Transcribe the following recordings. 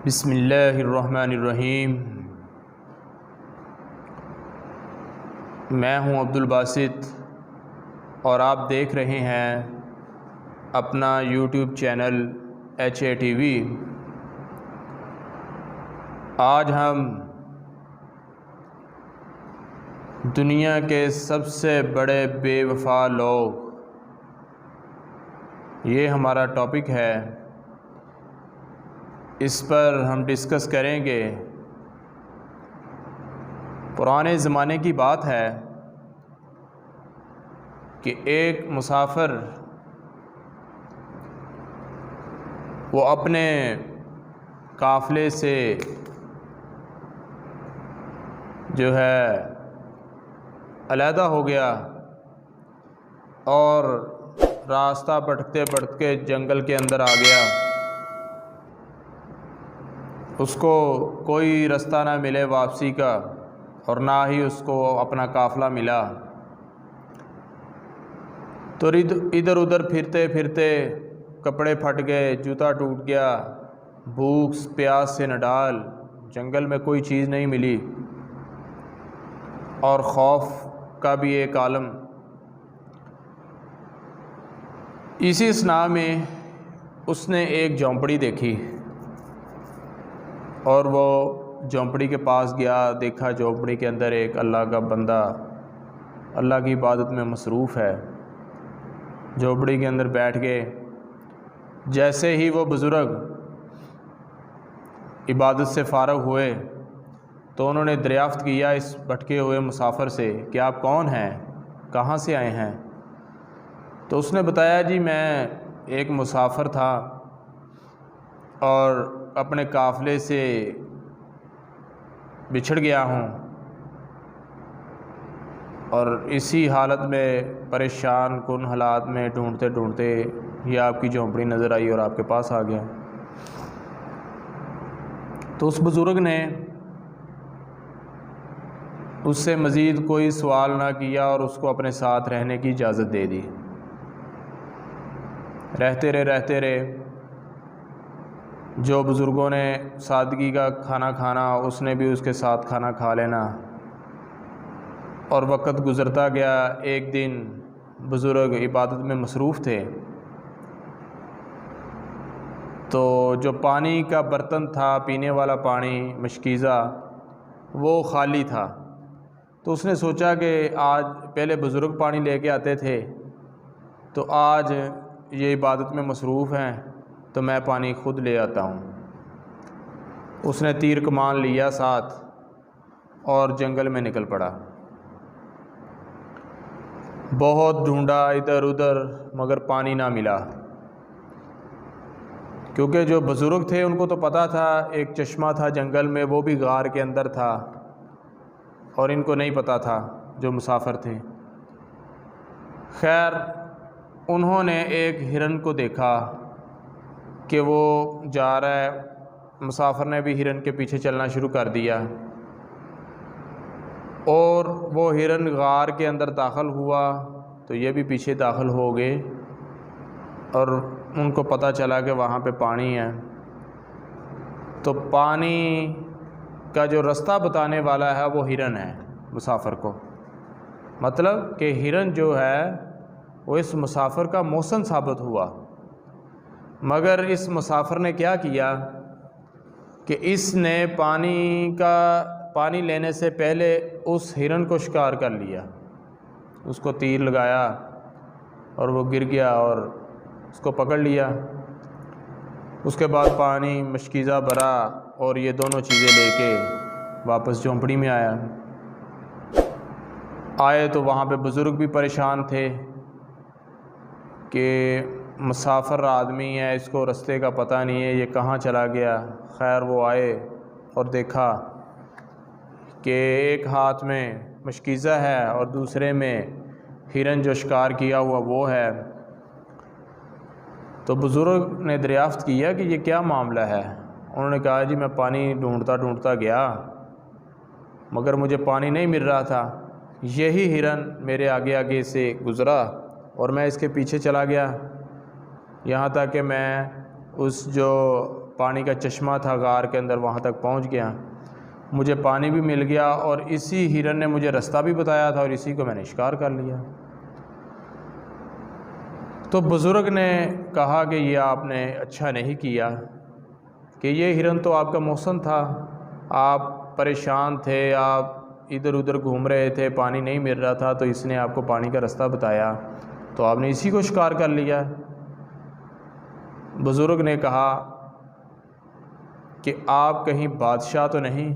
بسم اللہ الرحمن الرحیم۔ میں ہوں عبدالباسط اور آپ دیکھ رہے ہیں اپنا یوٹیوب چینل HATV۔ آج ہم دنیا کے سب سے بڑے بے وفا لوگ، یہ ہمارا ٹاپک ہے، اس پر ہم ڈسکس کریں گے۔ پرانے زمانے کی بات ہے کہ ایک مسافر وہ اپنے قافلے سے جو ہے علیحدہ ہو گیا اور راستہ بھٹکتے بھٹکتے جنگل کے اندر آ گیا۔ اس کو کوئی رستہ نہ ملے واپسی کا اور نہ ہی اس کو اپنا قافلہ ملا، تو ادھر ادھر پھرتے پھرتے کپڑے پھٹ گئے، جوتا ٹوٹ گیا، بھوک پیاس سے نڈال، جنگل میں کوئی چیز نہیں ملی اور خوف کا بھی ایک عالم۔ اسی اثناء میں اس نے ایک جھونپڑی دیکھی اور وہ جھونپڑی کے پاس گیا، دیکھا جھونپڑی کے اندر ایک اللہ کا بندہ اللہ کی عبادت میں مصروف ہے۔ جھونپڑی کے اندر بیٹھ گئے۔ جیسے ہی وہ بزرگ عبادت سے فارغ ہوئے تو انہوں نے دریافت کیا اس بھٹکے ہوئے مسافر سے کہ آپ کون ہیں، کہاں سے آئے ہیں؟ تو اس نے بتایا جی میں ایک مسافر تھا اور اپنے قافلے سے بچھڑ گیا ہوں اور اسی حالت میں پریشان کن حالات میں ڈھونڈتے ڈھونڈتے یہ آپ کی جھونپڑی نظر آئی اور آپ کے پاس آ گیا۔ تو اس بزرگ نے اس سے مزید کوئی سوال نہ کیا اور اس کو اپنے ساتھ رہنے کی اجازت دے دی۔ رہتے رہے جو بزرگوں نے سادگی کا کھانا کھانا اس نے بھی اس کے ساتھ کھانا کھا لینا اور وقت گزرتا گیا۔ ایک دن بزرگ عبادت میں مصروف تھے تو جو پانی کا برتن تھا، پینے والا پانی مشکیزہ، وہ خالی تھا۔ تو اس نے سوچا کہ آج پہلے بزرگ پانی لے کے آتے تھے تو آج یہ عبادت میں مصروف ہیں تو میں پانی خود لے آتا ہوں۔ اس نے تیر کمان لیا ساتھ اور جنگل میں نکل پڑا۔ بہت ڈھونڈا ادھر ادھر مگر پانی نہ ملا، کیونکہ جو بزرگ تھے ان کو تو پتہ تھا ایک چشمہ تھا جنگل میں، وہ بھی غار کے اندر تھا، اور ان کو نہیں پتہ تھا جو مسافر تھے۔ خیر انہوں نے ایک ہرن کو دیکھا کہ وہ جا رہا ہے، مسافر نے بھی ہرن کے پیچھے چلنا شروع کر دیا اور وہ ہرن غار کے اندر داخل ہوا تو یہ بھی پیچھے داخل ہو گئے اور ان کو پتہ چلا کہ وہاں پہ پانی ہے۔ تو پانی کا جو رستہ بتانے والا ہے وہ ہرن ہے مسافر کو، مطلب کہ ہرن جو ہے وہ اس مسافر کا محسن ثابت ہوا۔ مگر اس مسافر نے کیا کیا کہ اس نے پانی لینے سے پہلے اس ہرن کو شکار کر لیا، اس کو تیر لگایا اور وہ گر گیا اور اس کو پکڑ لیا۔ اس کے بعد پانی مشکیزہ بھرا اور یہ دونوں چیزیں لے کے واپس جھونپڑی میں آئے تو وہاں پہ بزرگ بھی پریشان تھے کہ مسافر آدمی ہے، اس کو رستے کا پتہ نہیں ہے، یہ کہاں چلا گیا۔ خیر وہ آئے اور دیکھا کہ ایک ہاتھ میں مشکیزہ ہے اور دوسرے میں ہرن جو شکار کیا ہوا وہ ہے۔ تو بزرگ نے دریافت کیا کہ یہ کیا معاملہ ہے؟ انہوں نے کہا جی میں پانی ڈھونڈتا گیا مگر مجھے پانی نہیں مل رہا تھا، یہی ہرن میرے آگے آگے سے گزرا اور میں اس کے پیچھے چلا گیا، یہاں تک کہ میں اس جو پانی کا چشمہ تھا غار کے اندر، وہاں تک پہنچ گیا، مجھے پانی بھی مل گیا اور اسی ہرن نے مجھے رستہ بھی بتایا تھا اور اسی کو میں نے شکار کر لیا۔ تو بزرگ نے کہا کہ یہ آپ نے اچھا نہیں کیا کہ یہ ہرن تو آپ کا محسن تھا، آپ پریشان تھے، آپ ادھر ادھر گھوم رہے تھے، پانی نہیں مل رہا تھا، تو اس نے آپ کو پانی کا رستہ بتایا تو آپ نے اسی کو شکار کر لیا۔ بزرگ نے کہا کہ آپ کہیں بادشاہ تو نہیں؟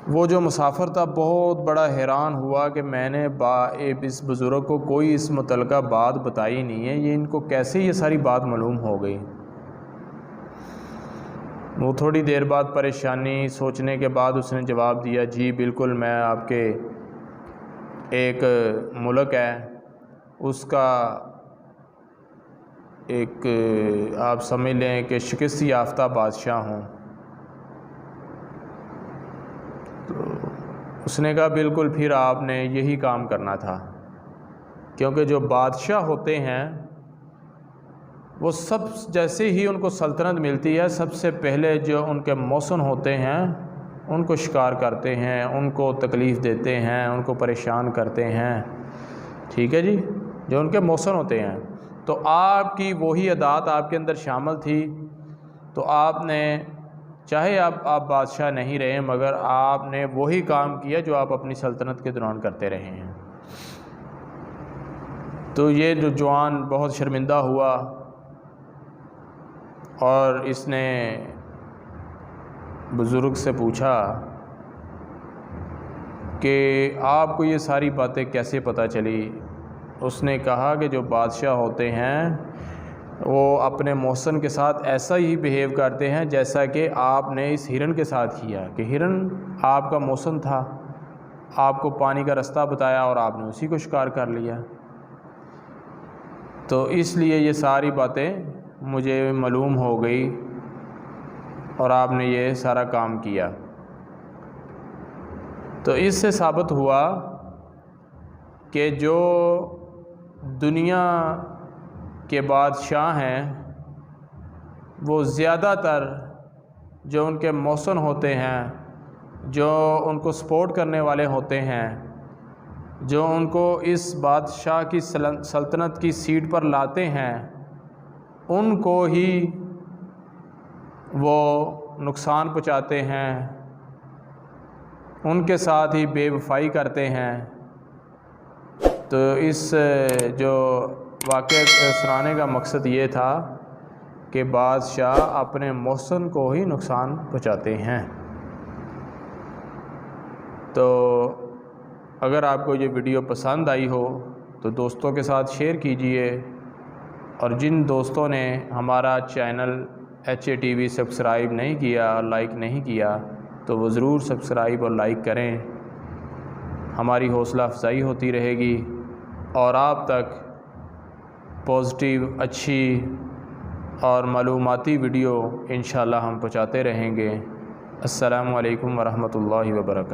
وہ جو مسافر تھا بہت بڑا حیران ہوا کہ میں نے اس بزرگ کو کوئی اس متعلقہ بات بتائی نہیں ہے، یہ ان کو کیسے یہ ساری بات معلوم ہو گئی۔ وہ تھوڑی دیر بعد پریشانی سوچنے کے بعد اس نے جواب دیا، جی بالکل، میں آپ کے ایک ملک ہے اس کا ایک آپ سمجھ لیں کہ شکست یافتہ بادشاہ ہوں۔ تو اس نے کہا بالکل، پھر آپ نے یہی کام کرنا تھا، کیونکہ جو بادشاہ ہوتے ہیں وہ سب جیسے ہی ان کو سلطنت ملتی ہے سب سے پہلے جو ان کے محسن ہوتے ہیں ان کو شکار کرتے ہیں، ان کو تکلیف دیتے ہیں، ان کو پریشان کرتے ہیں، ٹھیک ہے جی، جو ان کے محسن ہوتے ہیں۔ تو آپ کی وہی عادات آپ کے اندر شامل تھی، تو آپ نے چاہے آپ بادشاہ نہیں رہے مگر آپ نے وہی کام کیا جو آپ اپنی سلطنت کے دوران کرتے رہے ہیں۔ تو یہ جو جوان بہت شرمندہ ہوا اور اس نے بزرگ سے پوچھا کہ آپ کو یہ ساری باتیں کیسے پتہ چلی؟ اس نے کہا کہ جو بادشاہ ہوتے ہیں وہ اپنے محسن کے ساتھ ایسا ہی بیہیو کرتے ہیں جیسا کہ آپ نے اس ہرن کے ساتھ کیا، کہ ہرن آپ کا محسن تھا، آپ کو پانی کا رستہ بتایا اور آپ نے اسی کو شکار کر لیا۔ تو اس لیے یہ ساری باتیں مجھے معلوم ہو گئی اور آپ نے یہ سارا کام کیا۔ تو اس سے ثابت ہوا کہ جو دنیا کے بادشاہ ہیں وہ زیادہ تر جو ان کے محسن ہوتے ہیں، جو ان کو سپورٹ کرنے والے ہوتے ہیں، جو ان کو اس بادشاہ کی سلطنت کی سیٹ پر لاتے ہیں، ان کو ہی وہ نقصان پہنچاتے ہیں، ان کے ساتھ ہی بے وفائی کرتے ہیں۔ تو اس جو واقعہ سنانے کا مقصد یہ تھا کہ بادشاہ اپنے محسن کو ہی نقصان پہنچاتے ہیں۔ تو اگر آپ کو یہ ویڈیو پسند آئی ہو تو دوستوں کے ساتھ شیئر کیجئے، اور جن دوستوں نے ہمارا چینل HATV سبسکرائب نہیں کیا اور لائک نہیں کیا تو وہ ضرور سبسکرائب اور لائک کریں، ہماری حوصلہ افزائی ہوتی رہے گی اور آپ تک پازیٹیو، اچھی اور معلوماتی ویڈیو انشاءاللہ ہم پہنچاتے رہیں گے۔ السلام علیکم ورحمۃ اللہ وبرکاتہ۔